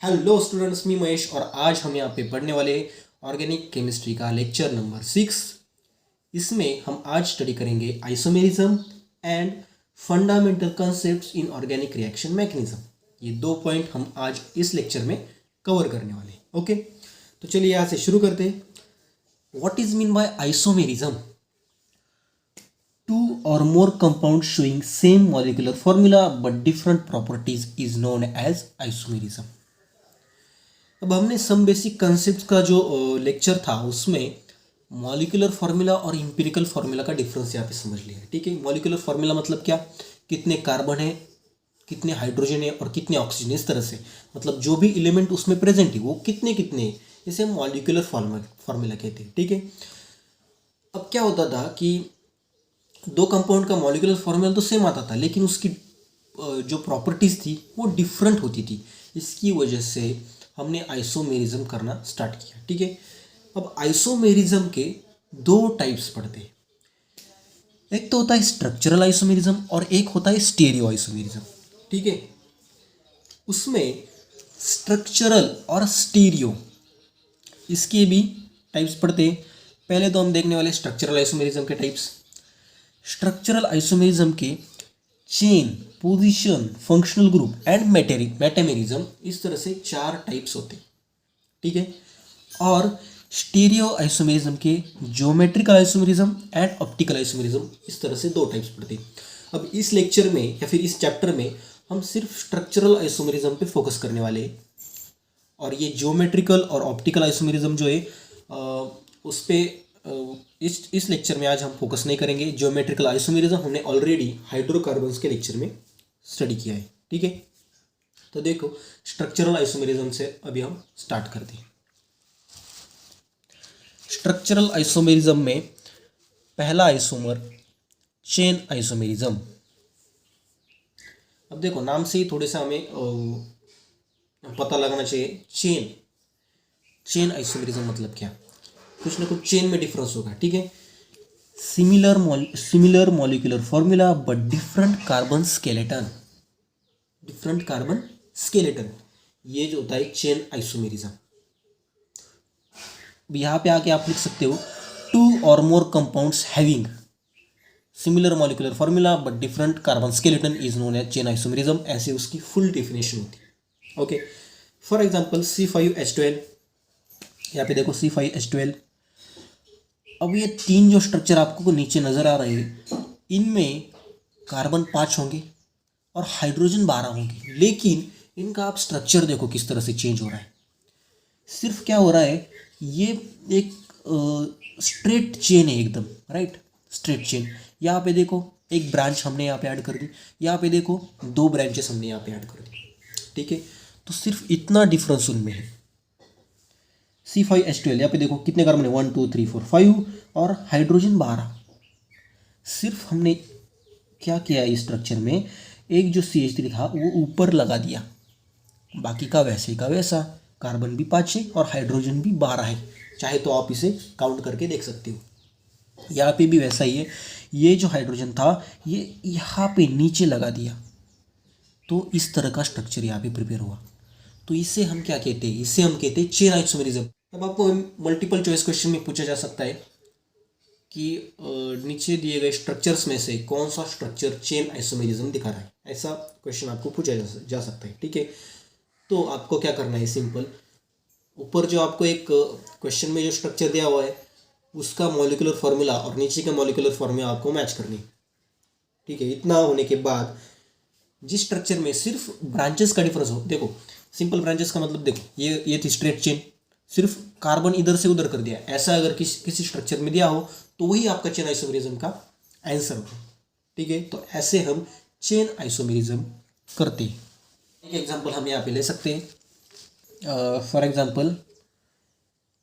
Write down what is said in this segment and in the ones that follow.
Hello students, मी महेश और आज हम यहाँ पे पढ़ने वाले ऑर्गेनिक केमिस्ट्री का लेक्चर नंबर 6। इसमें हम आज स्टडी करेंगे isomerism and fundamental concepts in organic reaction mechanism. ये दो पॉइंट हम आज इस लेक्चर में कवर करने वाले हैं। ओके, तो चलिए यहाँ से शुरू करते हैं। What is mean by isomerism? Two or more compounds showing same molecular formula but different properties is known as isomerism. अब हमने सम बेसिक कंसेप्ट का जो लेक्चर था उसमें मॉलिक्यूलर फार्मूला और इंपिरिकल फार्मूला का डिफरेंस यहाँ पे समझ लिया। ठीक है, मॉलिक्यूलर फार्मूला मतलब क्या, कितने कार्बन है, कितने हाइड्रोजन है और कितने ऑक्सीजन, इस तरह से मतलब जो भी एलिमेंट उसमें प्रेजेंट है वो कितने कितने, इसे मॉलिक्यूलर फार्मूला कहते हैं। ठीक है, अब क्या होता था कि दो कंपाउंड का मॉलिक्यूलर फार्मूला तो सेम आता था लेकिन उसकी जो प्रॉपर्टीज़ थी वो डिफरेंट होती थी। इसकी वजह से हमने आइसोमेरिज्म करना स्टार्ट किया। ठीक है, अब आइसोमेरिज्म के दो टाइप्स पढ़ते हैं। एक तो होता है स्ट्रक्चरल आइसोमेरिज्म और एक होता है स्टीरियो आइसोमेरिज्म। ठीक है, उसमें स्ट्रक्चरल और स्टीरियो इसके भी टाइप्स पढ़ते हैं। पहले तो हम देखने वाले स्ट्रक्चरल आइसोमेरिज्म के टाइप्स। स्ट्रक्चरल आइसोमेरिज्म के chain, position, functional group and metamerism, इस तरह से चार टाइप्स होते हैं। ठीक है, और स्टीरियो आइसोमेरिज्म के geometrical isomerism and optical isomerism, इस तरह से दो टाइप्स पढ़ते हैं। अब इस लेक्चर में या फिर इस चैप्टर में हम सिर्फ स्ट्रक्चरल आइसोमेरिज्म पे फोकस करने वाले हैं और ये ज्योमेट्रिकल और ऑप्टिकल आइसोमेरिज्म जो है उस पर इस लेक्चर में आज हम फोकस नहीं करेंगे। ज्योमेट्रिकल आइसोमेरिज्म हमने ऑलरेडी हाइड्रोकार्बन्स के लेक्चर में स्टडी किया है। ठीक है, तो देखो स्ट्रक्चरल आइसोमेरिज्म से अभी हम स्टार्ट करते हैं। स्ट्रक्चरल आइसोमेरिज्म में पहला आइसोमर चेन आइसोमेरिज्म। अब देखो नाम से ही थोड़े सा हमें पता लगाना चाहिए। चेन आइसोमेरिज्म मतलब क्या, कुछ ना कुछ चेन में डिफरेंस होगा। ठीक है, similar molecular formula but different carbon skeleton, ये जो होता है चेन आइसोमेरिज्म। यहाँ पे आके आप लिख सकते हो two or more compounds having similar molecular formula but different carbon skeleton is known as chain isomerism, ऐसे उसकी फुल डेफिनेशन होती है। ओके, फॉर एग्जांपल C5H12, यहाँ पे देखो C5H12। अब ये तीन जो स्ट्रक्चर आपको नीचे नज़र आ रहे हैं इनमें कार्बन 5 होंगे और हाइड्रोजन 12 होंगे, लेकिन इनका आप स्ट्रक्चर देखो किस तरह से चेंज हो रहा है। सिर्फ क्या हो रहा है, ये एक स्ट्रेट चेन है एकदम, राइट, स्ट्रेट चेन। यहाँ पे देखो एक ब्रांच हमने यहाँ पे ऐड कर दी, यहाँ पे देखो दो ब्रांचेस हमने यहाँ पे ऐड कर दी। ठीक है, तो सिर्फ इतना डिफरेंस उनमें है। C5H12 यहाँ पे देखो कितने कार्बन है, 1 2 3 4 5 और हाइड्रोजन 12। सिर्फ हमने क्या किया इस स्ट्रक्चर में, एक जो CH3 था वो ऊपर लगा दिया, बाकी का वैसे का वैसा, कार्बन भी 5 है और हाइड्रोजन भी 12 है। चाहे तो आप इसे काउंट करके देख सकते हो। यहाँ पे भी वैसा ही है, ये जो हाइड्रोजन था ये यहाँ पे नीचे लगा दिया, तो इस तरह का स्ट्रक्चर यहाँ पे प्रिपेयर हुआ। तो इसे हम क्या कहते हैं, इसे हम कहते हैं चेन आइसोमेरिज्म। अब आपको मल्टीपल चॉइस क्वेश्चन में पूछा जा सकता है कि नीचे दिए गए स्ट्रक्चर्स में से कौन सा स्ट्रक्चर चेन आइसोमेरिज्म दिखा रहा है, ऐसा क्वेश्चन आपको पूछा जा सकता है। ठीक है, तो आपको क्या करना है, सिंपल ऊपर जो आपको एक क्वेश्चन में जो स्ट्रक्चर दिया हुआ है उसका मॉलिक्यूलर फार्मूला और नीचे का मॉलिक्यूलर फार्मूला आपको मैच करनी। ठीक है, इतना होने के बाद जिस स्ट्रक्चर में सिर्फ ब्रांचेस का डिफरेंस हो, देखो सिंपल ब्रांचेस का मतलब देखो ये थी स्ट्रेट चेन, सिर्फ कार्बन इधर से उधर कर दिया, ऐसा अगर किसी स्ट्रक्चर में दिया हो तो वही आपका चेन आइसोमेरिज्म का आंसर होगा। ठीक है, तो ऐसे हम चेन आइसोमेरिज्म करते हैं। एक एग्जांपल हम यहाँ पे ले सकते हैं। फॉर एग्जांपल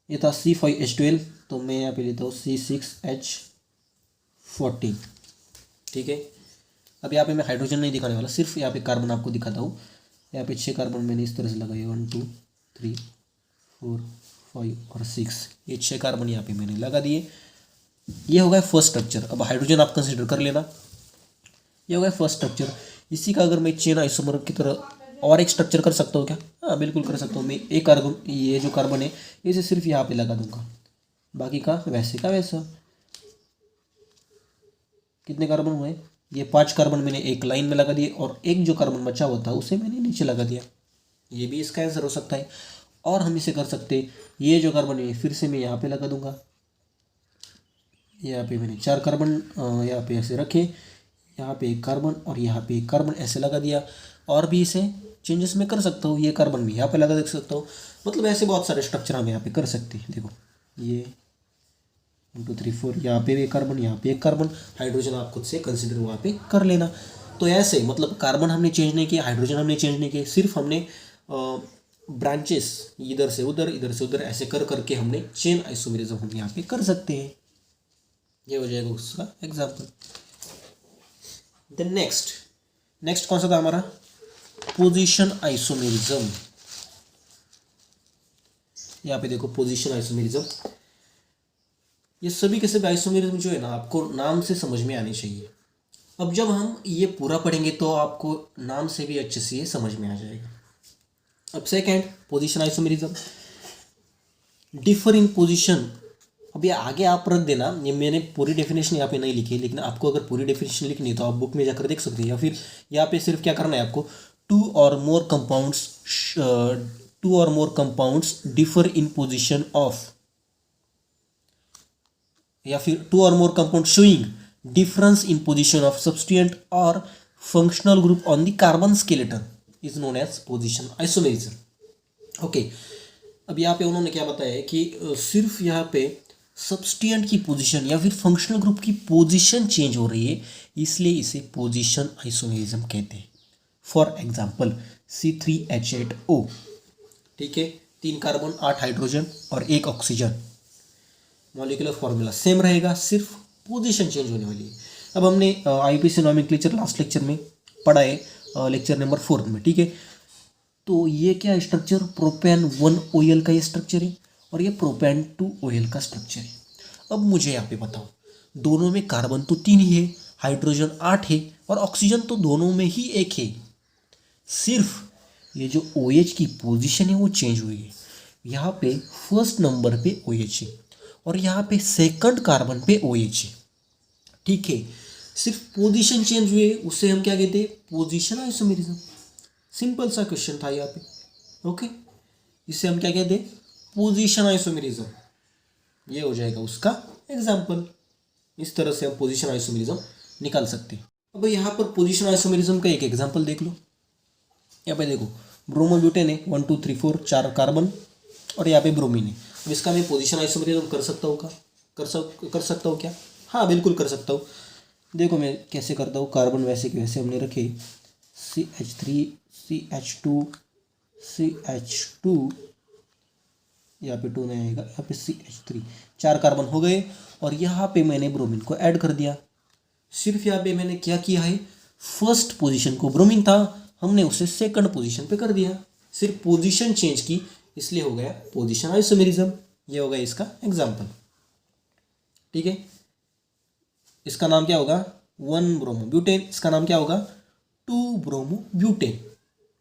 ये था C5H12, तो मैं यहाँ पे लेता हूँ C6H14। ठीक है, अब यहाँ पे मैं हाइड्रोजन नहीं दिखाने वाला, सिर्फ यहाँ पे कार्बन आपको दिखाता हूँ। यहाँ पे 6 कार्बन मैंने इस तरह से लगाए, 1 2 3 4 5 और 6, ये 6 कार्बन यहाँ पे मैंने लगा दिए। ये हो गया फर्स्ट स्ट्रक्चर। अब हाइड्रोजन आप कंसिडर कर लेना, ये हो गया फर्स्ट स्ट्रक्चर। इसी का अगर मैं चेन आइसोमर की तरह और एक स्ट्रक्चर कर सकता हूँ क्या? हाँ बिल्कुल कर सकता हूँ। मैं एक कार्बन, ये जो कार्बन है इसे सिर्फ यहाँ पे लगा दूंगा, बाकी का वैसा। कितने कार्बन हुए? ये 5 कार्बन मैंने एक लाइन में लगा दिए और एक जो कार्बन बचा हुआ था उसे मैंने नीचे लगा दिया। ये भी इसका आंसर हो सकता है। और हम इसे कर सकते, ये जो कार्बन है फिर से मैं यहाँ पे लगा दूंगा। यहाँ पे मैंने 4 कार्बन यहाँ पे ऐसे रखे, यहाँ पे एक कार्बन और यहाँ पे एक कार्बन ऐसे लगा दिया। और भी इसे चेंजेस मैं कर सकता हूँ, ये कार्बन भी यहाँ पे लगा देख सकता हूँ। मतलब ऐसे बहुत सारे स्ट्रक्चर हम यहाँ पे कर सकते हैं। देखो ये 1 2 3 4, यहाँ पे एक कार्बन, यहाँ पे एक कार्बन, हाइड्रोजन आप खुद से कंसिडर वहाँ पे कर लेना। तो ऐसे मतलब कार्बन हमने चेंज नहीं किया, हाइड्रोजन हमने चेंज नहीं किया, सिर्फ हमने ब्रांचेस इधर से उधर ऐसे कर करके हमने चेन आइसोमेरिज्म हम यहाँ पे कर सकते हैं। ये हो जाएगा उसका एग्जाम्पल। देन नेक्स्ट कौन सा था हमारा? Position isomerism. यहाँ पे देखो पोजीशन आइसोमेरिज्म, ये सभी के सभी आइसोमेरिज्म जो है ना आपको नाम से समझ में आनी चाहिए। अब जब हम ये पूरा पढ़ेंगे तो आपको नाम से भी अच्छे से ये समझ में आ जाएगा। अब second position isomerism, differ in position. अब ये आगे आप रख देना, ये मैंने पूरी डेफिनेशन यहाँ पे नहीं लिखी है, लेकिन आपको अगर पूरी डेफिनेशन लिखनी है तो आप बुक में जाकर देख सकते हैं, या फिर यहाँ पे सिर्फ क्या करना है आपको, two or more compounds differ in position of, या फिर two or more compound showing difference in position of substituent or functional group on the carbon skeleton is known as position isomerism. Okay, अब यहाँ पे उन्होंने क्या बताया है कि सिर्फ यहाँ पे सब्सटेंट की पोजीशन या फिर फंक्शनल ग्रुप की पोजीशन चेंज हो रही है, इसलिए इसे पोजीशन आइसोमेरिज्म कहते हैं। फॉर एग्जांपल C3H8O, ठीक है, 3 कार्बन 8 हाइड्रोजन और 1 ऑक्सीजन, मॉलिक्यूलर फॉर्मूला सेम रहेगा, सिर्फ पोजीशन चेंज होने वाली है। अब हमने IUPAC नॉमेनक्लेचर लास्ट लेक्चर में पढ़ा है, लेक्चर नंबर 4 में, ठीक है। तो ये क्या स्ट्रक्चर, प्रोपेन 1 OL का ये स्ट्रक्चर है और ये प्रोपेन 2 OL का स्ट्रक्चर है। अब मुझे यहाँ पे बताओ, दोनों में कार्बन तो 3 ही है, हाइड्रोजन 8 है और ऑक्सीजन तो दोनों में ही 1 है, सिर्फ ये जो OH की पोजीशन है वो चेंज हुई है। यहाँ पे फर्स्ट नंबर पे OH है और यहाँ पे सेकंड कार्बन पे OH है, ठीक है। सिर्फ पोजीशन चेंज हुई है, उसे हम क्या कहते हैं? Position isomerism. सिंपल सा क्वेश्चन था यहाँ पे, ओके। इसे हम क्या कहते हैं? Position isomerism. ये हो जाएगा उसका एग्जाम्पल। इस तरह से हम पोजीशन आइसोमेरिज्म निकाल सकते हैं। अब यहाँ पर पोजीशन आइसोमेरिज्म का एक एग्जाम्पल देख लो। यहाँ पे देखो ब्रोमोब्यूटेन है 1 2 3 4 4 कार्बन और यहाँ पे ब्रोमीन है। अब इसका मैं पोजीशन आइसोमेरिज्म कर सकता हूँ कर सकता हूँ क्या? हाँ बिल्कुल कर सकता हूँ। देखो मैं कैसे करता हूँ। कार्बन वैसे के वैसे हमने रखे, CH3 CH2 CH2, यहाँ पे 2 नहीं आएगा, यहाँ पे CH3, 4 कार्बन हो गए और यहाँ पे मैंने ब्रोमीन को ऐड कर दिया। सिर्फ यहाँ पे मैंने क्या किया है, फर्स्ट पोजीशन को ब्रोमीन था, हमने उसे सेकंड पोजीशन पे कर दिया, सिर्फ पोजीशन चेंज की, इसलिए हो गया पोजीशन आइसोमेरिज्म। ये हो गया इसका एग्जाम्पल, ठीक है। इसका नाम क्या होगा? 1 ब्रोमोब्यूटेन। इसका नाम क्या होगा? 2 ब्रोमोब्यूटेन।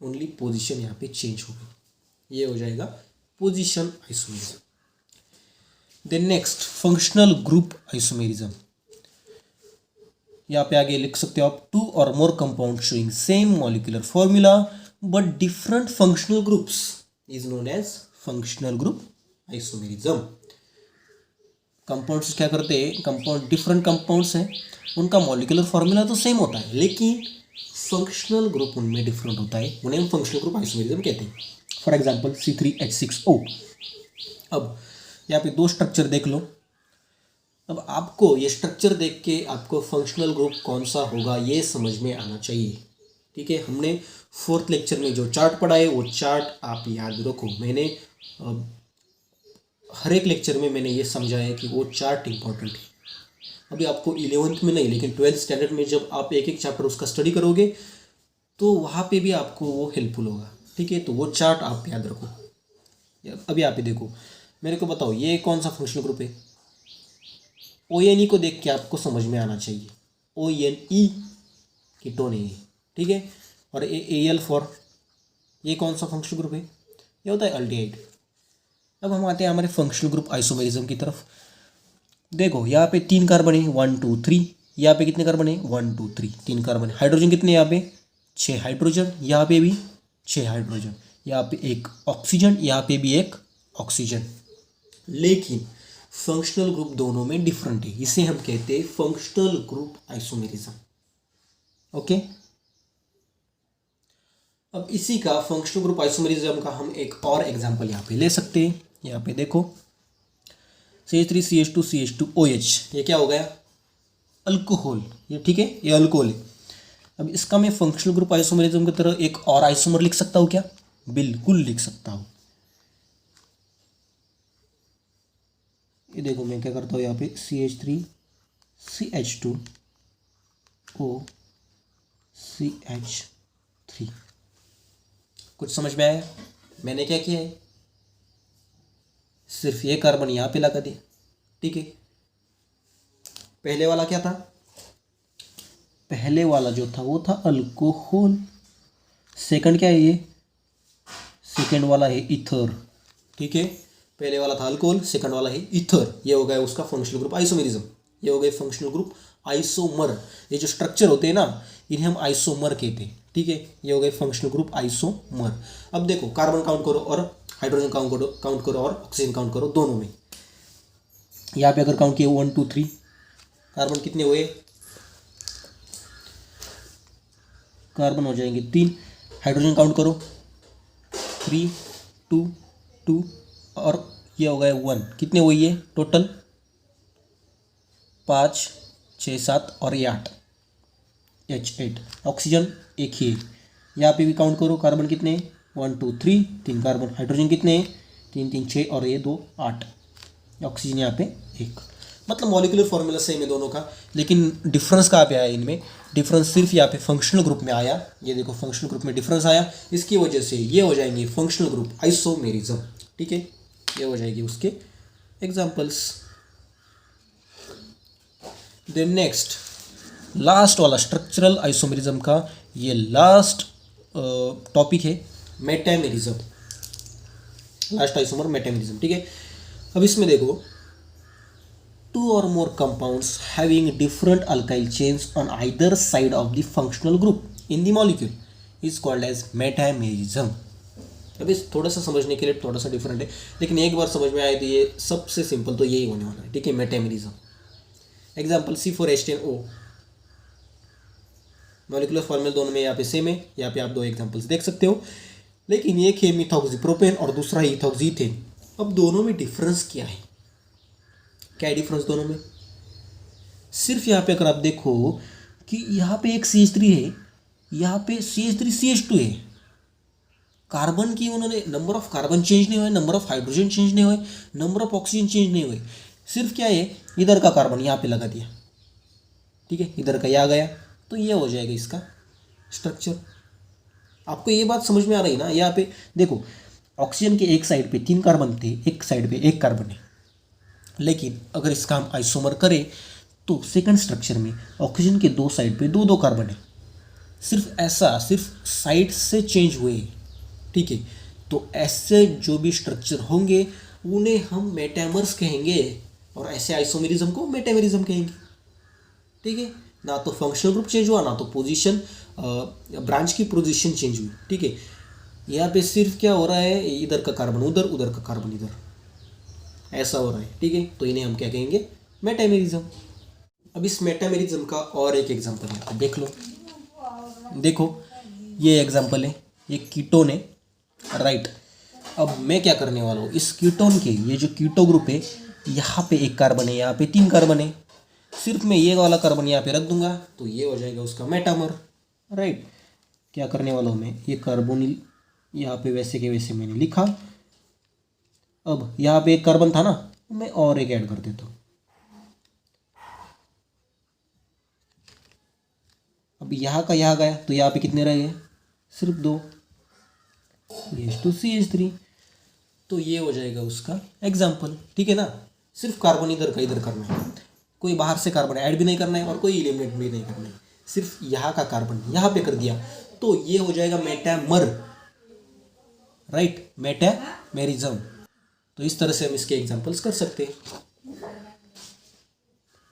ओनली पोजीशन यहाँ पे चेंज हो गई। ये हो जाएगा position isomerism. Then next functional group isomerism. यहाँ पे आगे लिख सकते हो आप, 2 or more compound showing same molecular formula but different functional groups is known as functional group isomerism. Compounds क्या करते हैं, कंपाउंड डिफरेंट कंपाउंड्स हैं, उनका मॉलिक्यूलर फॉर्मूला तो सेम होता है लेकिन फंक्शनल ग्रुप उनमें डिफरेंट होता है, उन्हें हम फंक्शनल ग्रुप आइसोमेरिज्म कहते हैं। For example C3H6O। अब यहाँ पे 2 स्ट्रक्चर देख लो। अब आपको ये स्ट्रक्चर देख के आपको फंक्शनल ग्रुप कौन सा होगा ये समझ में आना चाहिए, ठीक है। हमने 4th लेक्चर में जो चार्ट पढ़ा है वो चार्ट आप याद रखो। मैंने हर एक लेक्चर में मैंने ये समझाया है कि वो चार्ट इंपॉर्टेंट है। अभी आपको 11th में नहीं लेकिन 12th स्टैंडर्ड में जब आप एक एक चैप्टर उसका स्टडी करोगे तो वहाँ पे भी आपको वो हेल्पफुल होगा, ठीक है। तो वो चार्ट आप याद रखो। अभी आप ही देखो, मेरे को बताओ ये कौन सा फंक्शनल ग्रुप है? ONE को देख के आपको समझ में आना चाहिए, ONE कीटोन है, ठीक है। और AL फॉर ये कौन सा फंक्शनल ग्रुप है? ये होता है अल्डिहाइड। अब हम आते हैं हमारे फंक्शनल ग्रुप आइसोमेरिज्म की तरफ। देखो यहाँ पे 3 कार्बन है, 1 2 3। यहाँ पे कितने कार्बन है? 1 2 3, 3 कार्बन है। हाइड्रोजन कितने यहाँ पे? 6 हाइड्रोजन। यहाँ पे भी 6 हाइड्रोजन। यहाँ पे एक ऑक्सीजन, यहाँ पे भी एक ऑक्सीजन। लेकिन फंक्शनल ग्रुप दोनों में डिफरेंट है, इसे हम कहते हैं फंक्शनल ग्रुप आइसोमेरिज्म। ओके, अब इसी का फंक्शनल ग्रुप आइसोमेरिज्म का हम एक और एग्जांपल यहाँ पे ले सकते हैं। यहाँ पे देखो CH3CH2CH2OH, ये क्या हो गया? अल्कोहल। ये ठीक है, ये अल्कोहल है। अब इसका मैं फंक्शनल ग्रुप आइसोमेरिज्म की तरह एक और आइसोमर लिख सकता हूँ क्या? बिल्कुल लिख सकता हूँ। ये देखो मैं क्या करता हूँ, यहाँ पे CH3CH2OCH3। कुछ समझ में आया? मैंने क्या किया है, सिर्फ ये कार्बन यहाँ पे लगा दिया। ठीक है, पहले वाला क्या था? पहले वाला जो था वो था अल्कोहल। सेकंड क्या है? ये सेकंड वाला है इथर। ठीक है, पहले वाला था अल्कोहल, सेकंड वाला है इथर। ये हो गया उसका फंक्शनल ग्रुप आइसोमेरिज्म। ये हो गए फंक्शनल ग्रुप आइसोमर। ये जो स्ट्रक्चर होते हैं ना, इन्हें हम आइसोमर कहते हैं। ठीक है, ये हो गए फंक्शनल ग्रुप आइसोमर। अब देखो कार्बन काउंट करो और हाइड्रोजन काउंट करो और ऑक्सीजन काउंट करो, दोनों में। यहाँ पे अगर काउंट किए 1 2 3, कार्बन कितने हुए? कार्बन हो जाएंगे 3। हाइड्रोजन काउंट करो 3 2 2 और ये हो गया 1। कितने हुए ये टोटल? 5 6 7 और ये 8, H8। ऑक्सीजन एक ही है। यहाँ पे भी काउंट करो, कार्बन कितने? 1 2 3, 3 कार्बन। हाइड्रोजन कितने? 3 3 6 और ये 2 8। ऑक्सीजन यहाँ पे एक। मतलब मॉलिक्यूलर फॉर्मूला सेम है दोनों का, लेकिन डिफरेंस कहाँ पे आया इनमें? डिफरेंस सिर्फ यहाँ पे फंक्शनल ग्रुप में आया। ये देखो फंक्शनल ग्रुप में डिफरेंस आया, इसकी वजह से ये हो जाएंगे फंक्शनल ग्रुप आइसोमेरिज्म। ठीक है, ये हो जाएगी उसके एग्जाम्पल्स। देन नेक्स्ट लास्ट वाला स्ट्रक्चरल आइसोमेरिज्म का ये लास्ट टॉपिक है, मेटामेरिज्म। Last isomer metamerism. ठीक है, अब इसमें देखो 2 or more compounds having different alkyl chains on either side of the functional group in the molecule is called as metamerism। अब इस थोड़ा सा समझने के लिए थोड़ा सा डिफरेंट है, लेकिन एक बार समझ में आए तो ये सबसे सिंपल तो यही होने वाला है। ठीक है, metamerism. Example C4H10O, molecular formula दोनों में यहाँ पे सेम है। यहाँ पे आप 2 एग्जाम्पल्स देख सकते हो, लेकिन एक है मिथॉक्सीप्रोपेन और दूसरा है इथॉक्सीथेन। अब दोनों में डिफरेंस क्या है? क्या है डिफरेंस दोनों में? सिर्फ यहाँ पे अगर आप देखो कि यहाँ पे एक CH3 है, यहाँ पे CH3CH2 है। कार्बन की उन्होंने नंबर ऑफ कार्बन चेंज नहीं हुए, नंबर ऑफ हाइड्रोजन चेंज नहीं हुए, नंबर ऑफ ऑक्सीजन चेंज नहीं हुए। सिर्फ क्या है, इधर का कार्बन यहाँ पे लगा दिया। ठीक है, इधर का यहाँ गया, तो ये हो जाएगा इसका स्ट्रक्चर। आपको ये बात समझ में आ रही ना? यहाँ पे देखो ऑक्सीजन के एक साइड पे 3 कार्बन थे, एक साइड पे 1 कार्बन है। लेकिन अगर इसका हम आइसोमर करें तो सेकंड स्ट्रक्चर में ऑक्सीजन के 2 साइड पे 2 2 कार्बन है। सिर्फ ऐसा, सिर्फ साइड से चेंज हुए। ठीक है, तो ऐसे जो भी स्ट्रक्चर होंगे उन्हें हम मेटामर्स कहेंगे, और ऐसे आइसोमेरिज्म को मेटामेरिज्म कहेंगे। ठीक है, ना तो फंक्शनल ग्रुप चेंज हुआ, ना तो पोजीशन ब्रांच की पोजीशन चेंज हुई। ठीक है, यहाँ पे सिर्फ क्या हो रहा है, इधर का कार्बन उधर, उधर का कार्बन इधर, ऐसा हो रहा है। ठीक है, तो इन्हें हम क्या कहेंगे? मेटामेरिज्म। अब इस मेटामेरिज्म का और एक एग्जांपल है, देख लो। देखो ये एग्जांपल है, ये कीटोन है, राइट। अब मैं क्या करने वाला हूँ, इस कीटोन के ये जो कीटो ग्रुप है, यहाँ पे 1 कार्बन है, यहाँ पे 3 कार्बन है। सिर्फ मैं ये वाला कार्बन यहाँ पे रख दूंगा तो ये हो जाएगा उसका मेटामर, राइट। क्या करने वाला हूँ मैं, ये कार्बोनिल यहाँ पे वैसे के वैसे मैंने लिखा। अब यहाँ पे 1 कार्बन था ना, मैं और एक ऐड कर देता हूँ। अब यहाँ का यहाँ गया तो यहाँ पे कितने रह गए? सिर्फ 2, CH2CH3। तो ये हो जाएगा उसका एग्जाम्पल। ठीक है ना, सिर्फ कार्बन इधर का इधर करना है, कोई बाहर से कार्बन ऐड भी नहीं करना है और कोई एलिमिनेट भी नहीं करना है। सिर्फ यहाँ का कार्बन यहाँ पे कर दिया तो ये हो जाएगा मेटामर। Right, metamerism. तो इस तरह से हम इसके एग्जांपल्स कर सकते हैं।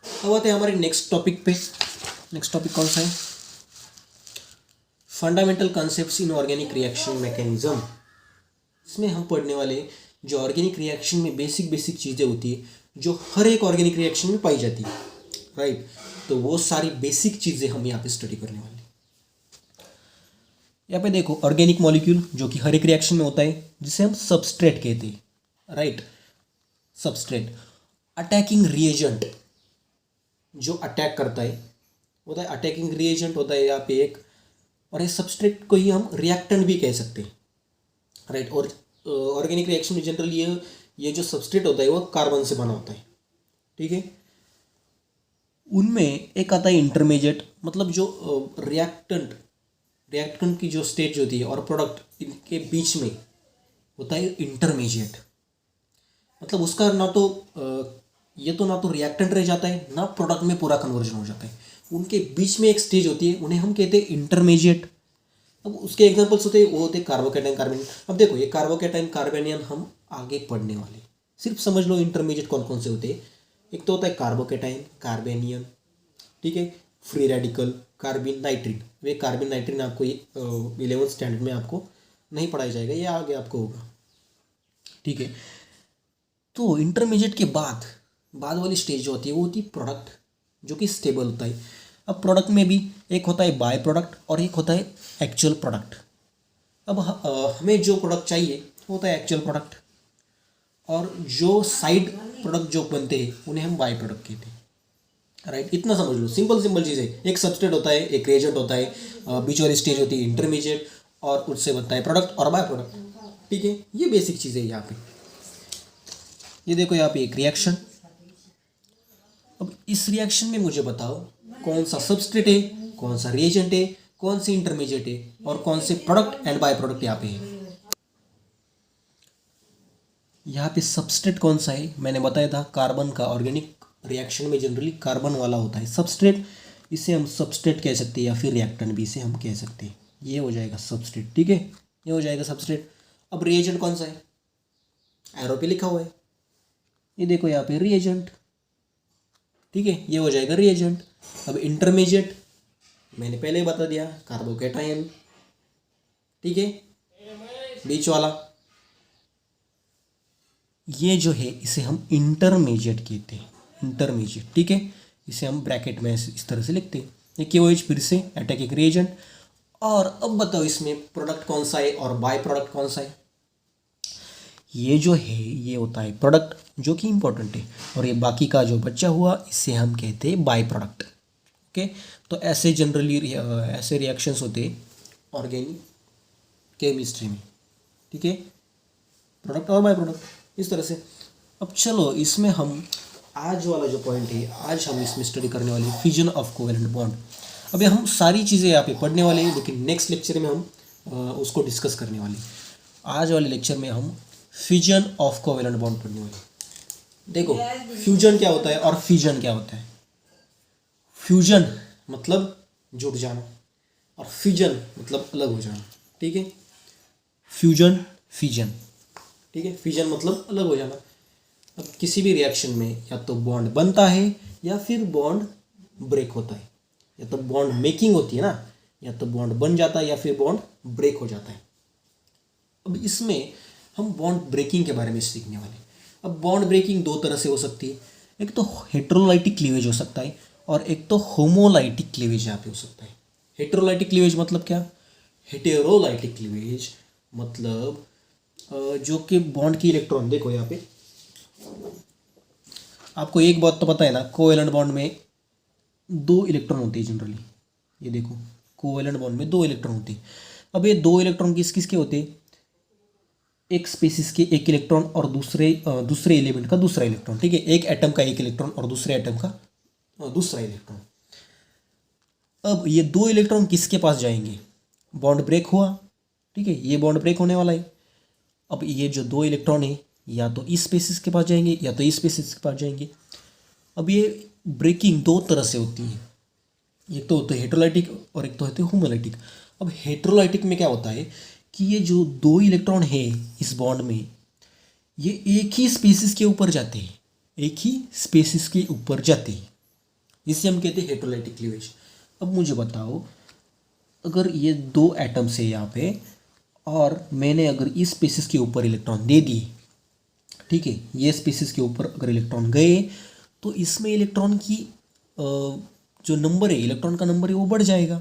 अब आते हैं हमारे नेक्स्ट टॉपिक पे। नेक्स्ट टॉपिक कौन सा है? Fundamental concepts in organic reaction mechanism. इसमें हम पढ़ने वाले जो ऑर्गेनिक रिएक्शन में बेसिक बेसिक चीज़ें होती है जो हर एक ऑर्गेनिक रिएक्शन में पाई जाती है, राइट। तो वो सारी बेसिक चीज़ें हम यहाँ पे स्टडी करने वाले हैं। यहाँ पे देखो, ऑर्गेनिक मॉलिक्यूल जो कि हर एक रिएक्शन में होता है, जिसे हम सबस्ट्रेट कहते हैं, राइट। सबस्ट्रेट। अटैकिंग रिएजेंट, जो अटैक करता है होता है अटैकिंग रिएजेंट होता है यहाँ पे एक, और ये सबस्ट्रेट को ही हम रिएक्टेंट भी कह सकते हैं, राइट। और ऑर्गेनिक रिएक्शन में जनरली ये जो सबस्ट्रेट होता है वो कार्बन से बना होता है, ठीक है। उनमें एक आता है इंटरमीडिएट, मतलब जो रिएक्टेंट की जो स्टेज होती है और प्रोडक्ट, इनके बीच में होता है इंटरमीडिएट। मतलब उसका ना तो ये तो ना तो रिएक्टेंट रह जाता है, ना प्रोडक्ट में पूरा कन्वर्जन हो जाता है। उनके बीच में एक स्टेज होती है, उन्हें हम कहते हैं इंटरमीडिएट। अब उसके एग्जांपल्स होते हैं, वो होते हैं कार्बोकेटाइन, कार्बेनियन। अब देखो, ये कार्बोकेटाइन कार्बेनियन हम आगे पढ़ने वाले, सिर्फ समझ लो इंटरमीडिएट कौन कौन से होते हैं। एक तो होता है कार्बोकेटाइन कार्बेनियन, ठीक है। Free radical, कार्बिन नाइट्रिन। वे कार्बिन नाइट्रिन आपको 11th स्टैंडर्ड में आपको नहीं पढ़ाया जाएगा, ये आगे आपको होगा, ठीक है। तो इंटरमीडिएट के बाद वाली स्टेज जो होती है वो होती है प्रोडक्ट, जो कि स्टेबल होता है। अब प्रोडक्ट में भी एक होता है बाय प्रोडक्ट और एक होता है एक्चुअल प्रोडक्ट। अब हमें जो प्रोडक्ट चाहिए वो होता है एक्चुअल प्रोडक्ट, और जो साइड प्रोडक्ट जो बनते हैं उन्हें हम बाय प्रोडक्ट कहते हैं, राइट। इतना समझ लो, सिंपल सिंपल चीज़ें। एक सबस्ट्रेट होता है, एक रिएजेंट होता है, बीच वाली स्टेज होती है इंटरमीडिएट, और उससे बनता है प्रोडक्ट और बाय प्रोडक्ट, ठीक है। ये बेसिक चीज़ें यहाँ पे। ये देखो यहाँ पे एक रिएक्शन। अब इस रिएक्शन में मुझे बताओ कौन सा सबस्ट्रेट है, कौन सा रिएजेंट है, कौन सी इंटरमीडिएट है, और कौन से प्रोडक्ट एंड बाय प्रोडक्ट यहाँ पे है। यहाँ पे सबस्ट्रेट कौन सा है, मैंने बताया था कार्बन का। ऑर्गेनिक रिएक्शन में जनरली कार्बन वाला होता है सबस्ट्रेट, इसे हम सबस्ट्रेट कह सकते हैं, या फिर रिएक्टेंट भी इसे हम कह सकते हैं। ये हो जाएगा सबस्ट्रेट, ठीक है, ये हो जाएगा सबस्ट्रेट। अब रिएजेंट कौन सा है, एरो पे लिखा हुआ है, ये देखो यहाँ पे रिएजेंट, ठीक है, ये हो जाएगा रिएजेंट। अब इंटरमीडिएट मैंने पहले ही बता दिया, कार्बोकेटाइन, ठीक है, बीच वाला। ये जो है इसे हम इंटरमीडिएट कहते हैं, इंटरमीडिएट, ठीक है। इसे हम ब्रैकेट में इस तरह से लिखते हैं। ये KOH फिर से अटैकिंग रिएजेंट। और अब बताओ इसमें प्रोडक्ट कौन सा है और बाय प्रोडक्ट कौन सा है। ये जो है ये होता है प्रोडक्ट, जो कि इम्पोर्टेंट है, और ये बाकी का जो बचा हुआ इसे हम कहते हैं बाय प्रोडक्ट, ओके। तो ऐसे जनरली ऐसे रिएक्शंस होते हैं ऑर्गेनिक केमिस्ट्री में, ठीक है, प्रोडक्ट और बाय प्रोडक्ट इस तरह से। अब चलो इसमें हम आज वाला जो पॉइंट है, आज हम इसमें स्टडी करने वाले हैं फ्यूजन ऑफ कोवेलेंट बॉन्ड। अभी हम सारी चीज़ें यहाँ पे पढ़ने वाले हैं, लेकिन नेक्स्ट लेक्चर में हम उसको डिस्कस करने वाले हैं। आज वाले लेक्चर में हम फ्यूजन ऑफ कोवेलेंट बॉन्ड पढ़ने वाले हैं। देखो, फ्यूजन क्या होता है और फ्यूजन क्या होता है। फ्यूजन मतलब जुड़ जाना, और फ्यूजन मतलब अलग हो जाना, ठीक है। फ्यूजन, फिजन, ठीक है, फिजन मतलब अलग हो जाना। अब किसी भी रिएक्शन में या तो बॉन्ड बनता है या फिर बॉन्ड ब्रेक होता है, या तो बॉन्ड मेकिंग होती है ना, या तो बॉन्ड बन जाता है या फिर बॉन्ड ब्रेक हो जाता है। अब इसमें हम बॉन्ड ब्रेकिंग के बारे में सीखने वाले हैं। अब बॉन्ड ब्रेकिंग दो तरह से हो सकती है, एक तो हेटेरोलाइटिक क्लीवेज हो सकता है, और एक तो होमोलाइटिक क्लीवेज यहाँ पे हो सकता है। हेटेरोलाइटिक क्लीवेज मतलब क्या, हेटेरोलाइटिक क्लीवेज मतलब जो कि बॉन्ड की इलेक्ट्रॉन, देखो यहाँ पे आपको एक बात तो पता है ना, कोवेलेंट बॉन्ड में 2 इलेक्ट्रॉन होते हैं जनरली। ये देखो, कोवेलेंट बॉन्ड में 2 इलेक्ट्रॉन होते हैं। अब ये 2 इलेक्ट्रॉन किस किस के होते हैं, एक स्पीसीज के 1 इलेक्ट्रॉन और दूसरे एलिमेंट का दूसरा इलेक्ट्रॉन, ठीक है। एक एटम का 1 इलेक्ट्रॉन और दूसरे एटम का दूसरा इलेक्ट्रॉन। अब ये 2 इलेक्ट्रॉन किसके पास जाएंगे, बॉन्ड ब्रेक हुआ, ठीक है, ये बॉन्ड ब्रेक होने वाला है। अब ये जो 2 इलेक्ट्रॉन है या तो इस स्पीसीज के पास जाएंगे या तो इस स्पीसीज के पास जाएंगे। अब ये ब्रेकिंग 2 तरह से होती है, एक तो होता है हेटेरोलाइटिक और एक तो होता है होमोलाइटिक। अब हेटेरोलाइटिक में क्या होता है कि ये जो दो इलेक्ट्रॉन है इस बॉन्ड में, ये एक ही स्पीसीज के ऊपर जाते हैं, एक ही स्पीसीज के ऊपर जाते हैं। इसे हम कहते हैं हेटेरोलाइटिक क्लीवेज। अब मुझे बताओ, अगर ये दो एटम्स है यहाँ पे और मैंने अगर इस स्पीसीज के ऊपर इलेक्ट्रॉन दे दिए, ठीक है, ये स्पीसीज के ऊपर अगर इलेक्ट्रॉन गए तो इसमें इलेक्ट्रॉन की जो नंबर है, इलेक्ट्रॉन का नंबर है वो बढ़ जाएगा।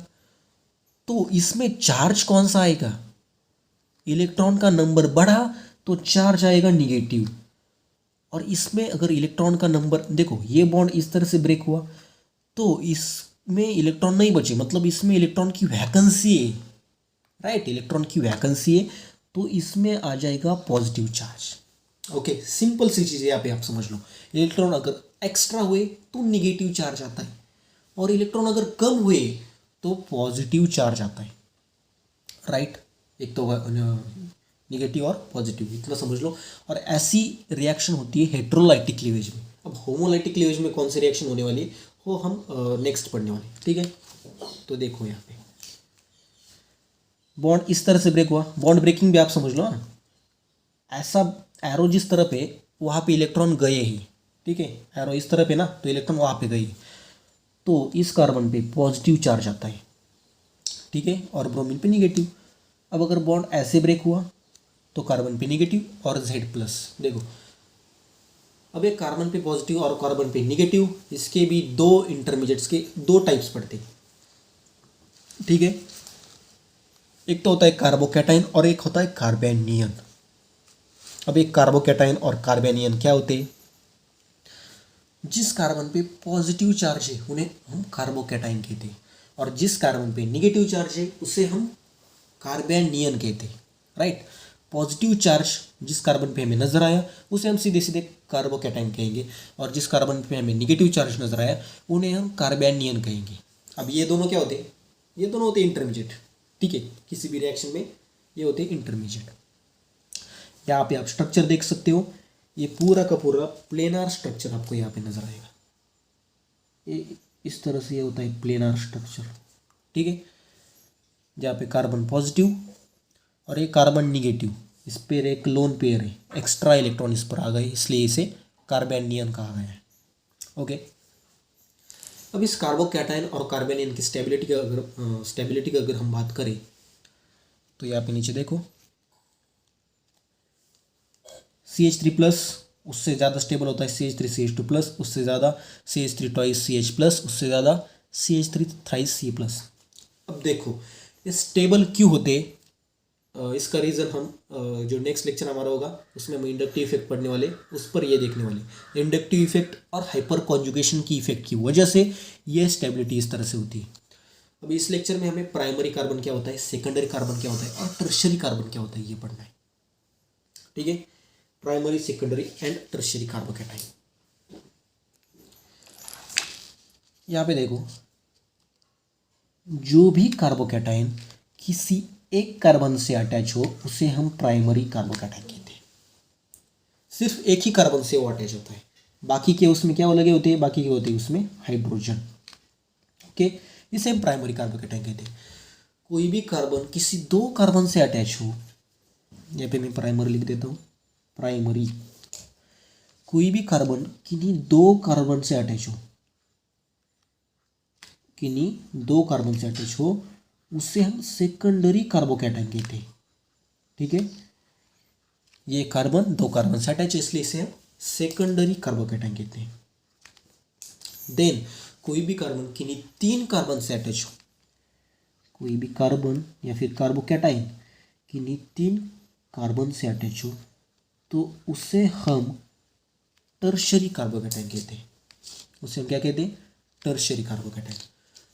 तो इसमें चार्ज कौन सा आएगा? इलेक्ट्रॉन का नंबर बढ़ा तो चार्ज आएगा निगेटिव। और इसमें अगर इलेक्ट्रॉन का नंबर, देखो ये बॉन्ड इस तरह से ब्रेक हुआ तो इसमें इलेक्ट्रॉन नहीं बचे, मतलब इसमें इलेक्ट्रॉन की वैकेंसी है, राइट, इलेक्ट्रॉन की वैकेंसी है, तो इसमें आ जाएगा पॉजिटिव चार्ज। ओके, सिंपल सी चीज़ है, यहाँ पे आप समझ लो। इलेक्ट्रॉन अगर एक्स्ट्रा हुए तो निगेटिव चार्ज आता है, और इलेक्ट्रॉन अगर कम हुए तो पॉजिटिव चार्ज आता है, राइट। एक तो निगेटिव और पॉजिटिव, इतना समझ लो। और ऐसी रिएक्शन होती है हेटेरोलाइटिक क्लीवेज में। अब होमोलाइटिक क्लीवेज में कौन सी रिएक्शन होने वाली है वो हम नेक्स्ट पढ़ने वाले, ठीक है। तो देखो यहाँ पे बॉन्ड इस तरह से ब्रेक हुआ, बॉन्ड ब्रेकिंग भी आप समझ लो ना, ऐसा एरो जिस तरह पे वहाँ पे इलेक्ट्रॉन गए ही, ठीक है, एरो इस तरह पे ना तो इलेक्ट्रॉन वहाँ पे गए, तो इस कार्बन पे पॉजिटिव चार्ज आता है, ठीक है, और ब्रोमीन पे निगेटिव। अब अगर बॉन्ड ऐसे ब्रेक हुआ तो कार्बन पे निगेटिव और Z प्लस। देखो अब एक कार्बन पे पॉजिटिव और कार्बन पे निगेटिव, इसके भी दो इंटरमीडिएट्स के दो टाइप्स पड़ते हैं, ठीक है। एक तो होता है कार्बोकैटाइन और एक होता है कार्बेनियन। अब एक कार्बोकैटाइन और कार्बेनियन क्या होते हैं? जिस कार्बन पे पॉजिटिव चार्ज है उन्हें हम कार्बोकैटाइन कहते हैं, और जिस कार्बन पे निगेटिव चार्ज है उसे हम कार्बेनियन कहते हैं, राइट। पॉजिटिव चार्ज जिस कार्बन पे हमें नजर आया उसे हम सीधे सीधे कार्बोकैटाइन कहेंगे, और जिस कार्बन पे हमें निगेटिव चार्ज नजर आया उन्हें हम कार्बेनियन कहेंगे। अब ये दोनों क्या होते हैं? ये दोनों होते हैं इंटरमीडिएट, ठीक है, किसी भी रिएक्शन में ये होते हैं इंटरमीडिएट। यहाँ पे आप स्ट्रक्चर देख सकते हो, ये पूरा का पूरा प्लेनार स्ट्रक्चर आपको यहाँ पे नजर आएगा। ये इस तरह से ये होता है प्लेनार स्ट्रक्चर, ठीक है, जहाँ पे कार्बन पॉजिटिव और एक कार्बन निगेटिव, इस पर एक लोन पेयर है, एक्स्ट्रा इलेक्ट्रॉन इस पर आ गए, इसलिए इसे कार्बेनियन कहा गया है। ओके, अब इस कार्बोकैटायन और कार्बेनियन की स्टेबिलिटी का अगर हम बात करें तो यहाँ पे नीचे देखो, CH3 प्लस उससे ज़्यादा स्टेबल होता है CH3 CH2 प्लस, उससे ज़्यादा CH3 ट्वाइस CH प्लस, उससे ज़्यादा CH3 थ्राइस C प्लस। अब देखो ये स्टेबल क्यों होते, इसका रीज़न हम जो नेक्स्ट लेक्चर हमारा होगा उसमें हम इंडक्टिव इफेक्ट पढ़ने वाले, उस पर ये देखने वाले। इंडक्टिव इफेक्ट और हाइपर कॉन्जुगेशन की इफेक्ट की वजह से ये स्टेबिलिटी इस तरह से होती है। अभी इस लेक्चर में हमें प्राइमरी कार्बन क्या होता है, सेकेंडरी कार्बन क्या होता है और टर्शियरी कार्बन क्या होता है ये पढ़ना है, ठीक है। Primary, secondary and tertiary carbocation. यहाँ पे देखो, जो भी कार्बोकैटाइन किसी एक कार्बन से अटैच हो उसे हम प्राइमरी कार्बोकैटाइन कहते हैं। सिर्फ एक ही कार्बन से वो अटैच होता है, बाकी के उसमें क्या लगे होते हैं, बाकी के होते हैं उसमें हाइड्रोजन, ओके, इसे हम प्राइमरी कार्बोकैटाइन कहते हैं। कोई भी कार्बन किसी दो कार्बन से अटैच हो, यहाँ पे मैं प्राइमरी लिख देता हूँ, प्राइमरी, कोई भी कार्बन किन्हीं दो कार्बन से अटैच हो, किन्हीं दो कार्बन से अटैच हो उसे हम सेकेंडरी कार्बोकैटाइन कहते हैं, ठीक है। ये कार्बन दो कार्बन से अटैच है इसलिए इसे हम सेकेंडरी कार्बोकैटाइन कहते हैं। देन कोई भी कार्बन किन्हीं तीन कार्बन से अटैच हो, कोई भी कार्बन या फिर कार्बोकैटाइन किन्हीं तीन कार्बन से अटैच हो तो उसे हम टर्शियरी कार्बोकैटाइन कहते हैं, उसे हम क्या कहते हैं, टर्शियरी कार्बोकैटाइन।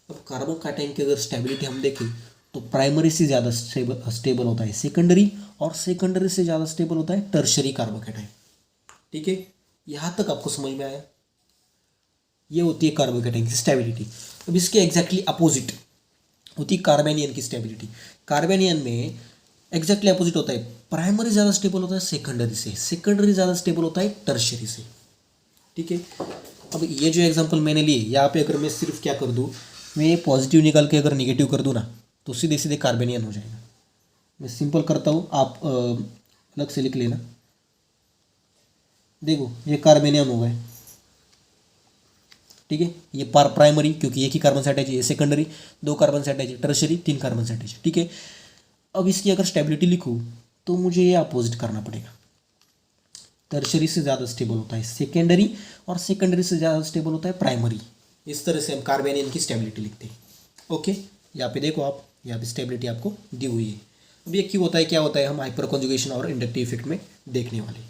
अब कार्बोकैटाइन की अगर स्टेबिलिटी हम देखें तो प्राइमरी से ज़्यादा स्टेबल होता है सेकेंडरी, और सेकेंडरी से ज़्यादा स्टेबल होता है टर्शियरी कार्बोकैटाइन, ठीक है। यहाँ तक आपको समझ में आया? ये होती है कार्बोकैटाइन की स्टेबिलिटी। अब इसके एग्जैक्टली अपोजिट होती है कार्बेनियन की स्टेबिलिटी। कार्बेनियन में एग्जैक्टली अपोजिट होता है, प्राइमरी ज़्यादा स्टेबल होता है सेकेंडरी से, सेकेंडरी ज़्यादा स्टेबल होता है टर्शियरी से, ठीक है। अब ये जो एग्जांपल मैंने लिए, यहाँ पे अगर मैं सिर्फ क्या कर दूँ, मैं ये पॉजिटिव निकाल के अगर निगेटिव कर दूँ ना तो सीधे सीधे कार्बेनियन हो जाएगा, मैं सिंपल करता हूँ, आप अलग से लिख लेना। देखो ये कार्बेनियम हो गए, ठीक है, ये प्राइमरी क्योंकि एक ही कार्बन से अटैच है, ये सेकेंडरी, 2 कार्बन से अटैच है, टर्शरी 3 कार्बन से अटैच है, ठीक है। अब इसकी अगर स्टेबिलिटी लिखूँ तो मुझे ये अपोजिट करना पड़ेगा। टर्शरी से ज़्यादा स्टेबल होता है सेकेंडरी, और सेकेंडरी से ज़्यादा स्टेबल होता है प्राइमरी। इस तरह से हम कार्बेनियम की स्टेबिलिटी लिखते हैं। ओके, यहाँ पे देखो आप, यहाँ पे स्टेबिलिटी आपको दी हुई है। अब ये क्यों होता है, क्या होता है, हम हाइपर कॉन्जुगेशन और इंडक्टिव इफेक्ट में देखने वाले हैं।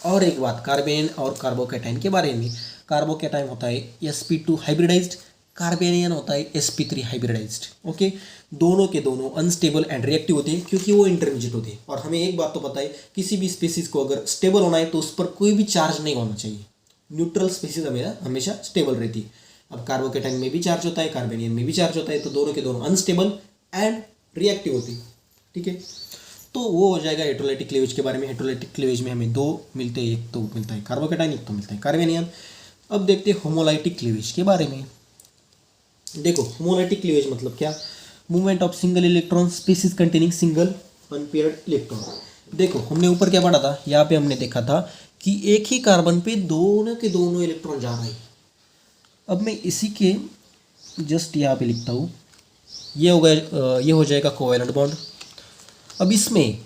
और एक बात कार्बेनियन और कार्बोकैटायन के बारे में, कार्बोकैटायन होता है sp2 हाइब्रिडाइज्ड, कार्बेनियन होता है sp3 हाइब्रिडाइज्ड। ओके, दोनों के दोनों अनस्टेबल एंड रिएक्टिव होते हैं क्योंकि वो इंटरमीडिएट होते हैं। और हमें एक बात तो पता है, किसी भी स्पीसीज को अगर स्टेबल होना है तो उस पर कोई भी चार्ज नहीं होना चाहिए। न्यूट्रल स्पीसीज हमेशा स्टेबल रहती है। अब कार्बोकैटायन में भी चार्ज होता है, कार्बेनियन में भी चार्ज होता है, तो दोनों के दोनों अनस्टेबल एंड रिएक्टिव होती है, ठीक है। तो वो हो जाएगा हेटेरोलाइटिक क्लीवेज के बारे में। हेटेरोलाइटिक क्लीवेज में हमें 2 मिलते हैं, एक तो मिलता है कार्बोकैटायन, एक तो मिलता है कार्बेनियन। अब देखते हैं होमोलाइटिक क्लीवेज के बारे में। देखो होमोलाइटिक क्लीवेज मतलब क्या, movement of single electron species containing single unpaired electron. देखो हमने ऊपर क्या पढ़ा था, यहाँ पे हमने देखा था कि एक ही कार्बन पे दोनों के दोनों इलेक्ट्रॉन जा रहे हैं। अब मैं इसी के जस्ट यहाँ पे लिखता हूँ, ये हो गया, ये हो जाएगा कोवैलेंट बॉन्ड। अब इसमें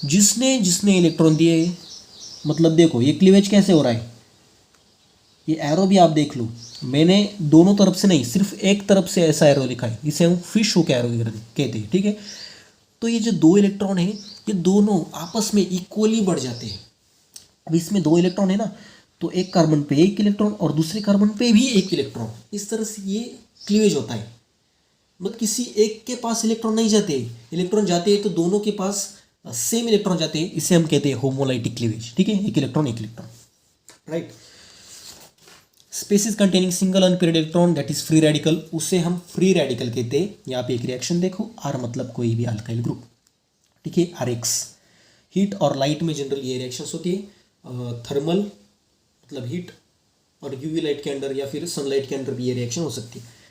जिसने जिसने इलेक्ट्रॉन दिए, मतलब देखो ये क्लीवेज कैसे हो रहा है, ये एरो भी आप देख लो, मैंने दोनों तरफ से नहीं, सिर्फ एक तरफ से ऐसा एरो लिखा है, इसे हम फिश हुक एरो कहते हैं, ठीक है। तो ये जो 2 इलेक्ट्रॉन है, ये दोनों आपस में इक्वली बढ़ जाते हैं। अब इसमें 2 इलेक्ट्रॉन है ना, तो एक कार्बन पे 1 इलेक्ट्रॉन और दूसरे कार्बन पे भी 1 इलेक्ट्रॉन, इस तरह से ये क्लीवेज होता है। मतलब किसी एक के पास इलेक्ट्रॉन नहीं जाते, इलेक्ट्रॉन जाते हैं तो दोनों के पास सेम इलेक्ट्रॉन जाते हैं, इसे हम कहते हैं होमोलाइटिक क्लीवेज, ठीक है। एक electron, right. Species containing single unpaired electron that is free radical, उसे हम फ्री रेडिकल कहते हैं। यहाँ पे एक रिएक्शन देखो, आर मतलब कोई भी अल्काइल ग्रुप, ठीक है, RX। हीट और लाइट में जनरल ये रिएक्शंस होती है, थर्मल मतलब हीट, और यूवी लाइट के अंदर या फिर सनलाइट के अंदर भी ये रिएक्शन हो सकती है।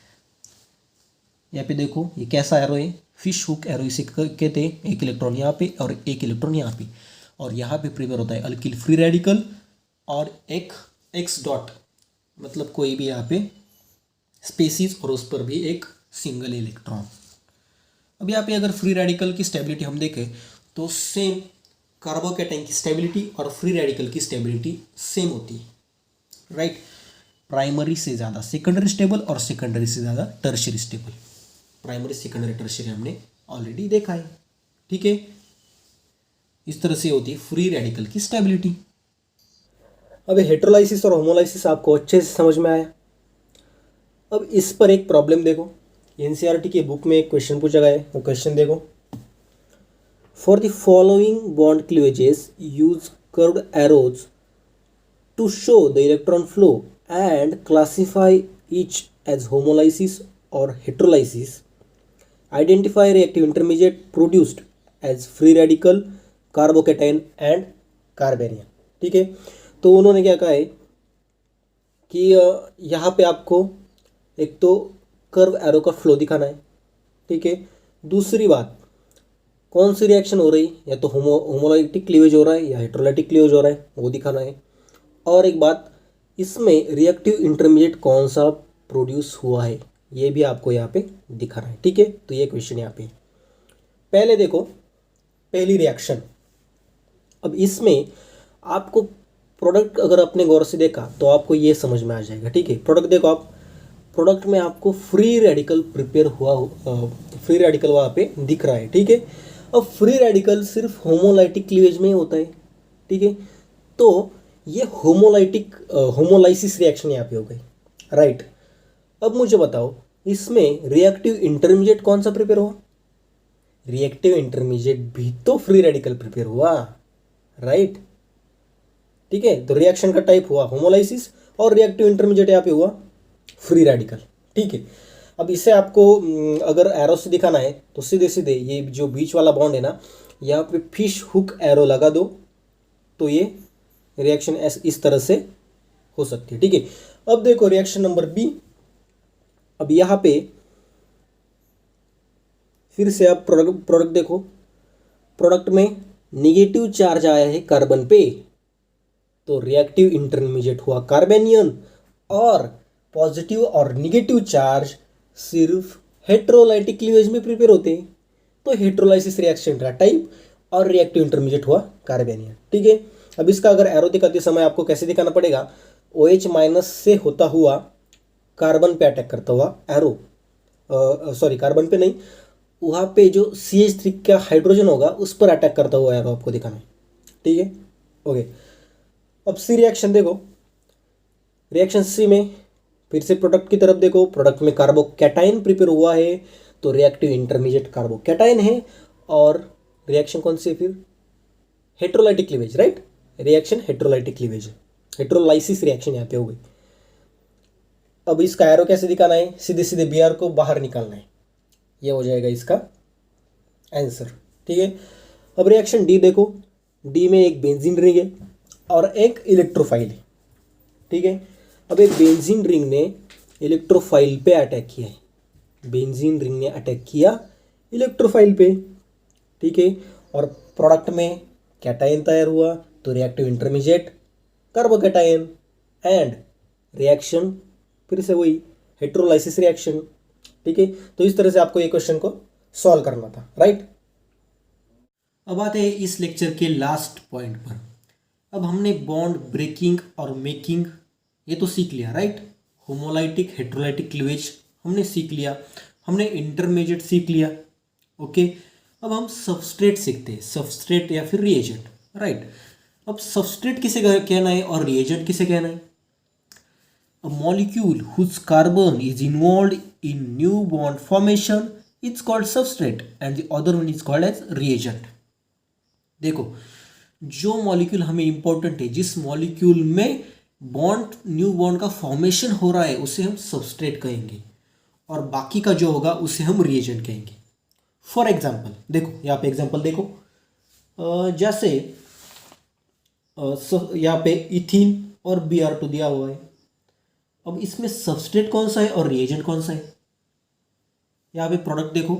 यहाँ पे देखो ये कैसा एरो है, फिश हुक एरो इसे कहते हैं। 1 इलेक्ट्रॉन यहाँ पे और 1 इलेक्ट्रॉन यहाँ पे, और यहाँ पे प्रिपेयर होता है अल्किल फ्री रेडिकल और एक एक्स डॉट, मतलब कोई भी यहाँ पे स्पेसीज और उस पर भी एक सिंगल इलेक्ट्रॉन। अब यहाँ पे अगर फ्री रेडिकल की स्टेबिलिटी हम देखें तो सेम कार्बोकैटायन की स्टेबिलिटी और फ्री रेडिकल की स्टेबिलिटी सेम होती है, राइट। प्राइमरी से ज़्यादा सेकेंडरी स्टेबल और सेकेंडरी से ज़्यादा tertiary stable. Primary secondary tertiary हमने ऑलरेडी देखा है, ठीक है। इस तरह से होती है फ्री रेडिकल की स्टेबिलिटी। अब हेटेरोलाइसिस और होमोलाइसिस आपको अच्छे से समझ में आया। अब इस पर एक प्रॉब्लम देखो, एनसीईआरटी के बुक में एक क्वेश्चन पूछा गया है, वो क्वेश्चन देखो। For the following bond cleavages use curved arrows to show the electron flow and classify each as homolysis or heterolysis. Identify reactive intermediate produced as free radical, carbocation and carbanion, ठीक है। तो उन्होंने क्या कहा है कि यहाँ पे आपको एक तो कर्व एरो का फ्लो दिखाना है, ठीक है। दूसरी बात, कौन सी रिएक्शन हो रही, या तो होमोलाइटिक क्लीवेज हो रहा है या हेटेरोलाइटिक क्लीवेज हो रहा है, वो दिखाना है। और एक बात, इसमें रिएक्टिव इंटरमीडिएट कौन सा प्रोड्यूस हुआ है, ये भी आपको यहाँ पे दिखाना है, ठीक है। तो ये क्वेश्चन यहाँ पे पहले देखो, पहली रिएक्शन। अब इसमें आपको प्रोडक्ट अगर अपने गौर से देखा तो आपको ये समझ में आ जाएगा, ठीक है। प्रोडक्ट देखो आप, प्रोडक्ट में आपको फ्री रेडिकल प्रिपेयर हुआ, फ्री रेडिकल वहाँ पे दिख रहा है, ठीक है। अब फ्री रेडिकल सिर्फ होमोलाइटिक क्लीवेज में ही होता है, ठीक है। तो ये होमोलाइसिस रिएक्शन यहाँ पे हो गई, राइट। अब मुझे बताओ इसमें रिएक्टिव इंटरमीडिएट कौन सा प्रिपेयर हुआ, रिएक्टिव इंटरमीडिएट भी तो फ्री रेडिकल प्रिपेयर हुआ, राइट, ठीक है। तो रिएक्शन का टाइप हुआ होमोलाइसिस और रिएक्टिव इंटरमीडिएट यहाँ पे हुआ फ्री रेडिकल, ठीक है। अब इसे आपको अगर एरो से दिखाना है तो सीधे सीधे ये जो बीच वाला बॉन्ड है ना, यहाँ पे फिश हुक एरो लगा दो तो ये रिएक्शन इस तरह से हो सकती है, ठीक है। अब देखो रिएक्शन नंबर बी। अब यहाँ पे फिर से आप प्रोडक्ट देखो, प्रोडक्ट में निगेटिव चार्ज आया है कार्बन पे, तो रिएक्टिव इंटरमीडिएट हुआ कार्बेनियन, और पॉजिटिव और निगेटिव चार्ज सिर्फ हेट्रोलाइटिक क्लीवेज में प्रिपेयर होते हैं, तो हेट्रोलाइसिस रिएक्शन का टाइप और रिएक्टिव इंटरमीडिएट हुआ कार्बेनियन। ठीक है, अब इसका अगर एरो दिखाते समय आपको कैसे दिखाना पड़ेगा, OH माइनस से होता हुआ कार्बन पे अटैक करता हुआ एरो, सॉरी कार्बन पे नहीं, वहाँ पे जो CH3 का हाइड्रोजन होगा उस पर अटैक करता हुआ एरो आपको दिखाना है। ठीक है, ओके। अब सी रिएक्शन देखो, रिएक्शन सी में फिर से प्रोडक्ट की तरफ देखो, प्रोडक्ट में कार्बोकैटायन प्रिपेयर हुआ है, तो रिएक्टिव इंटरमीडिएट कार्बोकैटायन है, और रिएक्शन कौन सी है फिर, heterolytic cleavage, right, reaction heterolytic cleavage, heterolysis reaction यहाँ पे हो गई। अब इसका एरो कैसे दिखाना है, सीधे सीधे Br को बाहर निकालना है, ये हो जाएगा इसका आंसर। ठीक है, अब रिएक्शन डी देखो, डी में एक बेंजीन रिंग है और एक इलेक्ट्रोफाइल है। ठीक है, अब एक बेंजीन रिंग ने इलेक्ट्रोफाइल पे अटैक किया है, बेंजीन रिंग ने अटैक किया इलेक्ट्रोफाइल पे। ठीक है, और प्रोडक्ट में कैटायन तैयार हुआ, तो reactive intermediate carbocation, and reaction फिर से वही हेट्रोलाइसिस रिएक्शन। ठीक है, तो इस तरह से आपको ये क्वेश्चन को सॉल्व करना था, राइट। अब आते हैं इस लेक्चर के लास्ट पॉइंट पर। अब हमने बॉन्ड ब्रेकिंग और मेकिंग ये तो सीख लिया, राइट, होमोलाइटिक हेट्रोलाइटिक क्लीवेज हमने सीख लिया, हमने इंटरमीडिएट सीख लिया। ओके, अब हम सबस्ट्रेट सीखते हैं, सबस्ट्रेट या फिर रिएजेंट, राइट। अब सबस्ट्रेट किसे कहना है और रिएजेंट किसे कहना है। A molecule whose carbon is involved in new bond formation is called substrate and the other one is called as reagent। देखो, जो मॉलिक्यूल हमें इंपॉर्टेंट है, जिस मॉलिक्यूल में बॉन्ड न्यू बॉन्ड का फॉर्मेशन हो रहा है उसे हम सबस्ट्रेट कहेंगे, और बाकी का जो होगा उसे हम रिएजेंट कहेंगे। फॉर एग्जाम्पल देखो, यहाँ पे एग्जाम्पल देखो, जैसे यहाँ पे इथीन और Br2 दिया हुआ है। अब इसमें सबस्ट्रेट कौन सा है और रिएजेंट कौन सा है। यहाँ पे प्रोडक्ट देखो,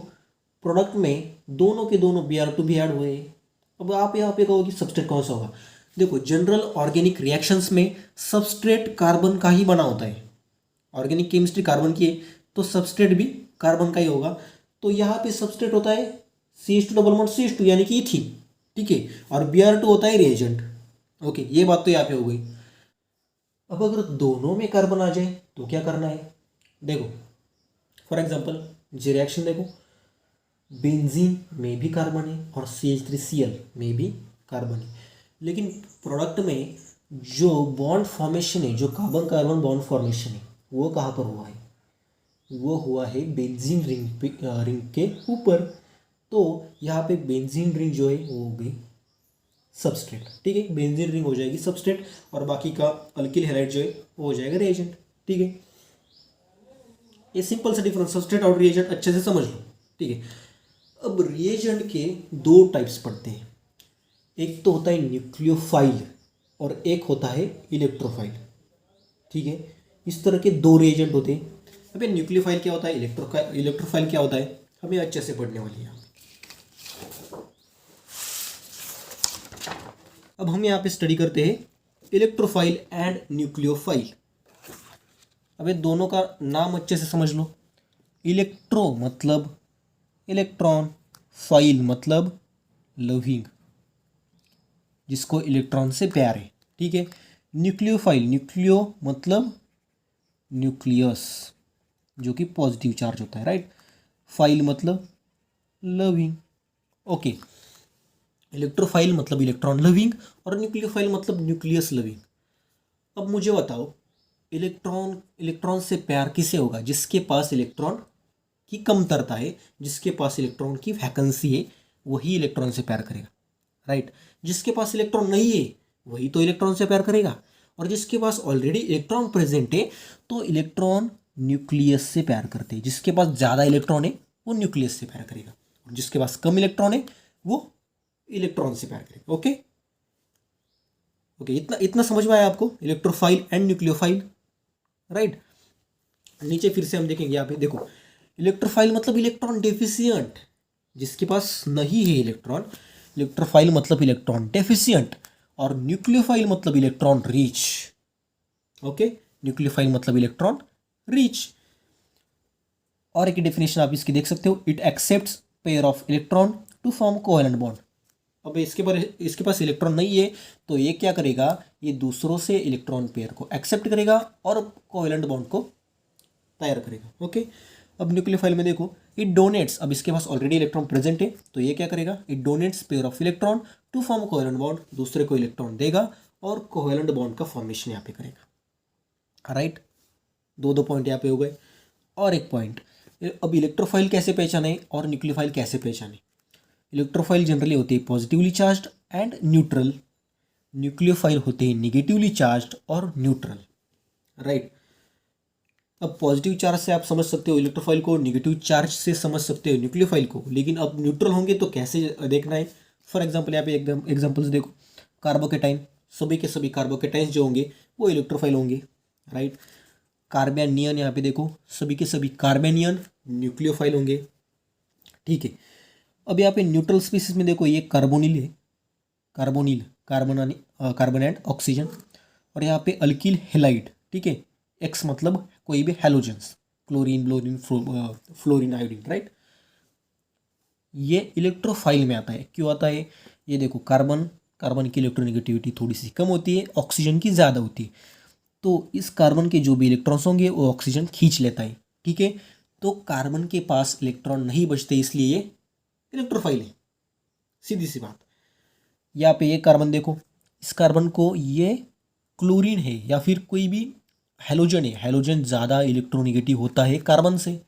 प्रोडक्ट में दोनों के दोनों Br2 भी ऐड हुए हैं। अब आप यहाँ पे कहो कि सबस्ट्रेट कौन सा होगा। देखो, जनरल ऑर्गेनिक रिएक्शंस में सबस्ट्रेट कार्बन का ही बना होता है, ऑर्गेनिक केमिस्ट्री कार्बन की है तो सबस्ट्रेट भी कार्बन का ही होगा। तो यहाँ पे सबस्ट्रेट होता है CH2 डबल बॉन्ड CH2 यानी कि इथीन। ठीक है, और Br2 होता है रिएजेंट। ओके, ये बात तो यहाँ पे हो गई। अब अगर दोनों में कार्बन आ जाए तो क्या करना है। देखो, फॉर एग्जांपल ये रिएक्शन देखो, बेंजीन में भी कार्बन है और CH3Cl में भी कार्बन है, लेकिन प्रोडक्ट में जो बॉन्ड फॉर्मेशन है, जो कार्बन कार्बन बॉन्ड फॉर्मेशन है, वो कहाँ पर हुआ है, वो हुआ है बेंजीन रिंग के ऊपर। तो यहाँ पे बेंजीन रिंग जो है वो हो गई सबस्ट्रेट। ठीक है, बेंजीन रिंग हो जाएगी सबस्ट्रेट और बाकी का अल्किल हैलाइड जो है वो हो जाएगा रिएजेंट। ठीक है, ये सिंपल सा डिफरेंस सबस्ट्रेट और रिएजेंट अच्छे से समझ लो। ठीक है, अब रिएजेंट के दो टाइप्स पढ़ते हैं, एक तो होता है न्यूक्लियोफाइल और एक होता है इलेक्ट्रोफाइल। ठीक है, इस तरह के दो रिएजेंट होते हैं। अब ये न्यूक्लियोफाइल क्या होता है, इलेक्ट्रोफाइल क्या होता है, हमें अच्छे से पढ़ने वाली है। अब हम यहाँ पे स्टडी करते हैं इलेक्ट्रोफाइल एंड न्यूक्लियोफाइल। अब ये दोनों का नाम अच्छे से समझ लो। इलेक्ट्रो मतलब इलेक्ट्रॉन, फाइल मतलब लविंग, जिसको इलेक्ट्रॉन से प्यार है। ठीक है, न्यूक्लियोफाइल, न्यूक्लियो मतलब न्यूक्लियस जो कि पॉजिटिव चार्ज होता है, राइट। फाइल मतलब लविंग। ओके, इलेक्ट्रोफाइल मतलब इलेक्ट्रॉन लविंग और न्यूक्लियोफाइल मतलब न्यूक्लियस लविंग। अब मुझे बताओ, इलेक्ट्रॉन से प्यार किसे होगा, जिसके पास इलेक्ट्रॉन की कमतरता है, जिसके पास इलेक्ट्रॉन की वैकेंसी है, वही इलेक्ट्रॉन से प्यार करेगा, राइट। जिसके पास इलेक्ट्रॉन नहीं है वही तो इलेक्ट्रॉन से प्यार करेगा, और जिसके पास ऑलरेडी इलेक्ट्रॉन प्रेजेंट है तो इलेक्ट्रॉन न्यूक्लियस से प्यार करते हैं। जिसके पास ज़्यादा इलेक्ट्रॉन है वो न्यूक्लियस से प्यार करेगा, और जिसके पास कम इलेक्ट्रॉन है वो इलेक्ट्रॉन से प्यार करेगा। ओके ओके, इतना समझ में आया आपको, इलेक्ट्रोफाइल एंड न्यूक्लियोफाइल, राइट। नीचे फिर से हम देखेंगे, यहाँ पे देखो, इलेक्ट्रोफाइल मतलब इलेक्ट्रॉन डेफिशिएंट, जिसके पास नहीं है इलेक्ट्रॉन, इलेक्ट्रोफाइल मतलब इलेक्ट्रॉन डेफिशिएंट, और न्यूक्लियोफाइल मतलब इलेक्ट्रॉन रिच। ओके, न्यूक्लियोफाइल मतलब इलेक्ट्रॉन रिच। और एक डेफिनेशन आप इसकी देख सकते हो, it accepts pair of electron to form covalent bond. अब इसके पास इलेक्ट्रॉन नहीं है, तो ये क्या करेगा, ये दूसरों से इलेक्ट्रॉन पेयर को एक्सेप्ट करेगा और कोवेलेंट बॉन्ड को तैयार करेगा। ओके, अब न्यूक्लियोफाइल में देखो, इट डोनेट्स, अब इसके पास ऑलरेडी इलेक्ट्रॉन प्रेजेंट है, तो ये क्या करेगा, it donates pair of electron to form covalent bond, दूसरे को इलेक्ट्रॉन देगा और कोवेलेंट बॉन्ड का फॉर्मेशन यहाँ पे करेगा। राइट, दो पॉइंट यहाँ पे हो गए। और एक पॉइंट, अब इलेक्ट्रोफाइल कैसे पहचाने और न्यूक्लियोफाइल कैसे पहचाने। इलेक्ट्रोफाइल जनरली होती है positively charged and neutral, nucleophile होते हैं निगेटिवली चार्ज्ड और न्यूट्रल। राइट, अब पॉजिटिव चार्ज से आप समझ सकते हो इलेक्ट्रोफाइल को, निगेटिव चार्ज से समझ सकते हो न्यूक्लियोफाइल को, लेकिन अब न्यूट्रल होंगे तो कैसे देखना है। फॉर एग्जांपल यहाँ पे एकदम एग्जांपल्स देखो, कार्बोकेटाइन, सभी के सभी कार्बोकेटाइन्स जो होंगे वो इलेक्ट्रोफाइल होंगे। राइट, कार्बेनियन, यहाँ पे देखो सभी के सभी कार्बेनियन न्यूक्लियोफाइल होंगे। ठीक है, अब यहाँ पे न्यूट्रल स्पीसीज में देखो, ये कार्बोनिल है, कार्बोनिल, कार्बन एंड ऑक्सीजन, और यहाँ पे अल्किल हेलाइड। ठीक है, एक्स मतलब कोई भी halogens, chlorine, bromine, fluorine, iodine. Right, ये इलेक्ट्रोफाइल में आता है। क्यों आता है, ये देखो, कार्बन की इलेक्ट्रोनेगेटिविटी थोड़ी सी कम होती है, ऑक्सीजन की ज़्यादा होती है, तो इस कार्बन के जो भी इलेक्ट्रॉन्स होंगे वो ऑक्सीजन खींच लेता है। ठीक है, तो कार्बन के पास इलेक्ट्रॉन नहीं बचते, इसलिए ये इलेक्ट्रोफाइल है, सीधी सी बात। यहाँ पे ये कार्बन देखो, इस कार्बन को ये क्लोरीन है या फिर कोई भी हेलोजन है, हेलोजन ज़्यादा इलेक्ट्रोनेगेटिव होता है कार्बन से,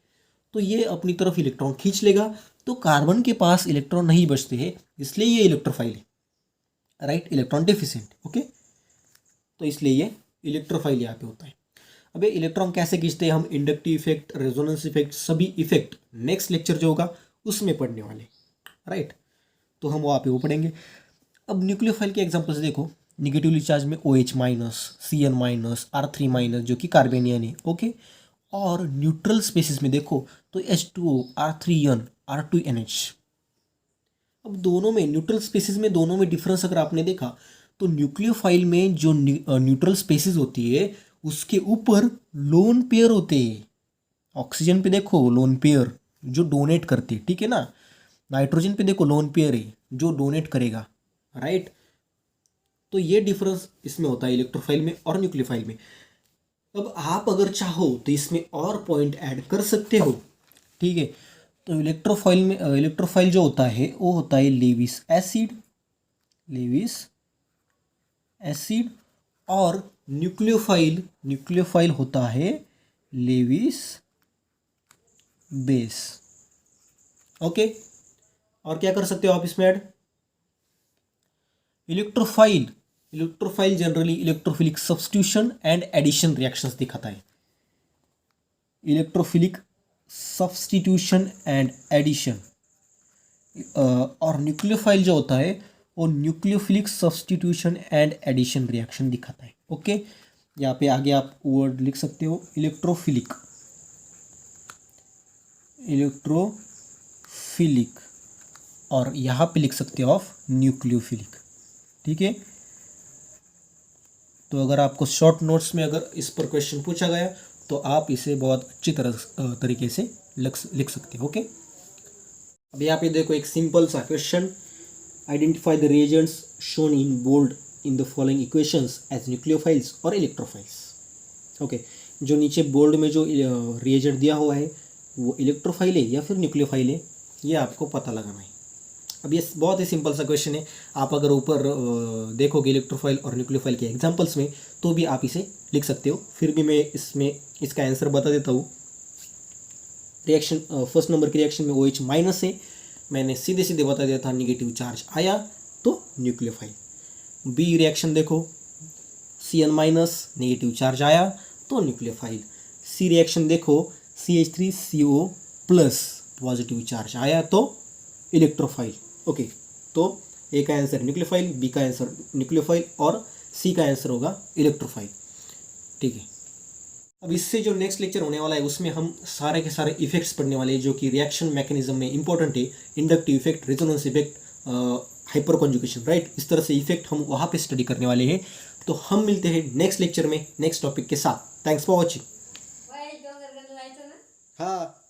तो ये अपनी तरफ इलेक्ट्रॉन खींच लेगा, तो कार्बन के पास इलेक्ट्रॉन नहीं बचते हैं, इसलिए ये इलेक्ट्रोफाइल है। Right, electron deficient. ओके, तो इसलिए ये इलेक्ट्रोफाइल यहाँ पे होता है। अब ये इलेक्ट्रॉन कैसे खींचते हैं हम, इंडक्टिव इफेक्ट, रेजोनेंस इफेक्ट, सभी इफेक्ट नेक्स्ट लेक्चर जो होगा उसमें पढ़ने वाले। राइट, तो हम वहाँ पे वो पढ़ेंगे। अब न्यूक्लियोफाइल के एग्जांपल्स देखो, निगेटिवली चार्ज में OH minus, Cn minus, R3 minus जो कि कार्बेनियन है। ओके, और न्यूट्रल स्पेसिस में देखो तो H2O, R3N, R2NH। अब दोनों में, न्यूट्रल स्पेसिस में दोनों में डिफरेंस अगर आपने देखा, तो न्यूक्लियोफाइल में जो न्यूट्रल स्पेसिस होती है उसके ऊपर लोन पेयर होते हैं। ऑक्सीजन पे देखो लोन पेयर जो डोनेट करते, ठीक है ना, नाइट्रोजन पे देखो लोन पेयर है जो डोनेट करेगा। राइट, तो ये डिफरेंस इसमें होता है इलेक्ट्रोफाइल में और न्यूक्लियोफाइल में। अब आप अगर चाहो तो इसमें और पॉइंट ऐड कर सकते हो। ठीक है, तो इलेक्ट्रोफाइल जो होता है वो होता है लेविस एसिड, लेविस एसिड, और न्यूक्लियोफाइल होता है लेविस बेस। ओके, और क्या कर सकते हो आप इसमें add, electrophile generally electrophilic substitution and addition reactions दिखाता है। इलेक्ट्रोफिलिक सब्स्टिट्यूशन एंड एडिशन, और न्यूक्लियोफाइल जो होता है वो nucleophilic substitution and addition reaction दिखाता है। ओके, यहाँ पे आगे आप वर्ड लिख सकते हो, इलेक्ट्रोफिलिक, और यहाँ पे लिख सकते हो ऑफ न्यूक्लियोफिलिक। ठीक है, तो अगर आपको शॉर्ट नोट्स में अगर इस पर क्वेश्चन पूछा गया तो आप इसे बहुत अच्छी तरीके से लिख सकते हो। ओके, अब यहाँ पे देखो एक सिंपल सा question, identify the reagents shown in bold in the following equations as nucleophiles और इलेक्ट्रोफाइल्स। ओके, जो नीचे बोल्ड में जो रिएजेंट दिया हुआ है वो इलेक्ट्रोफाइल है या फिर न्यूक्लियोफाइल है, ये आपको पता लगाना है। अब ये बहुत ही सिंपल सा क्वेश्चन है, आप अगर ऊपर देखोगे इलेक्ट्रोफाइल और न्यूक्लियोफाइल के एग्जांपल्स में तो भी आप इसे लिख सकते हो। फिर भी मैं इसका आंसर बता देता हूँ। रिएक्शन फर्स्ट नंबर की रिएक्शन में OH माइनस है, मैंने सीधे सीधे बता दिया था, निगेटिव चार्ज आया तो न्यूक्लियोफाइल। बी रिएक्शन देखो, Cn माइनस, निगेटिव चार्ज आया तो न्यूक्लियोफाइल। सी रिएक्शन देखो, CH3CO प्लस, पॉजिटिव चार्ज आया तो इलेक्ट्रोफाइल। ओके, तो ए का आंसर न्यूक्लियोफाइल, बी का आंसर न्यूक्लियोफाइल और सी का आंसर होगा इलेक्ट्रोफाइल। ठीक है, अब इससे जो नेक्स्ट लेक्चर होने वाला है उसमें हम सारे के सारे इफेक्ट्स पढ़ने वाले हैं जो कि रिएक्शन मैकेनिज्म में इंपॉर्टेंट है, inductive effect, resonance effect, hyper conjugation, right. इस तरह से इफेक्ट हम वहाँ पे स्टडी करने वाले हैं। तो हम मिलते हैं नेक्स्ट लेक्चर में नेक्स्ट टॉपिक के साथ। Thanks for watching. हाँ।